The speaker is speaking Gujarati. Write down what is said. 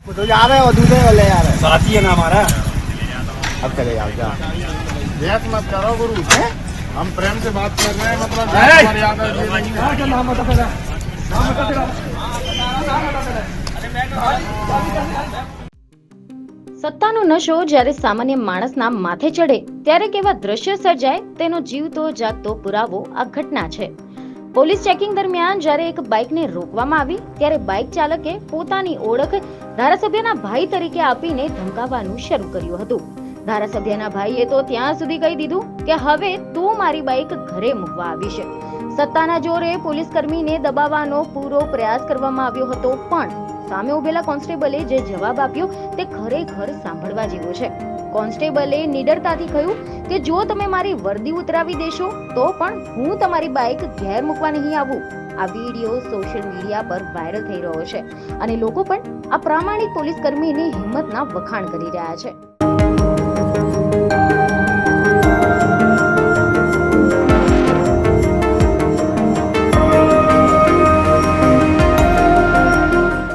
तो जा रहे हो दूसरे वाले आ रहे साथी है ना हमारा। अब चले जाओ जा भेद मत करो गुरु हैं? हम प्रेम से बात कर रहे हैं मतलब है? मर्यादा ये नहीं है। સત્તાનો નશો જ્યારે સામાન્ય માણસના માથે ચડે ત્યારે કેવા દ્રશ્ય સર્જાય તેનો જીવતો જાગતો પુરાવો આ ઘટના છે. પોલીસ ચેકિંગ દરમિયાન જ્યારે એક બાઇકને રોકવામાં આવી ત્યારે બાઇક ચાલકે પોતાની ઓળખ ધારાસભ્યના ભાઈ તરીકે આપીને ધમકાવવાનું શરૂ કર્યું હતું. ધારાસભ્યના ભાઈએ તો ત્યાં સુધી કહી દીધું કે હવે તું મારી બાઇક ઘરે મૂકવા આવી છે. સત્તાના જોરે પોલીસ કર્મીને દબાવવાનો પૂરો પ્રયાસ કરવામાં આવ્યો હતો, પણ સામે ઉભેલા કોન્સ્ટેબલે જે જવાબ આપ્યો તે ખરેખર સાંભળવા જેવો છે. કોન્સ્ટેબલે નિડરતાથી કહ્યું કે જો તમે મારી વર્દી ઉતરાવી દેશો તો પણ હું તમારી બાઇક ઘેર મૂકવા નહીં આવું. આ વિડીયો સોશિયલ મીડિયા પર વાયરલ થઈ રહ્યો છે અને લોકો પણ આ પ્રામાણિક પોલીસ કર્મીની હિંમતના વખાણ કરી રહ્યા છે.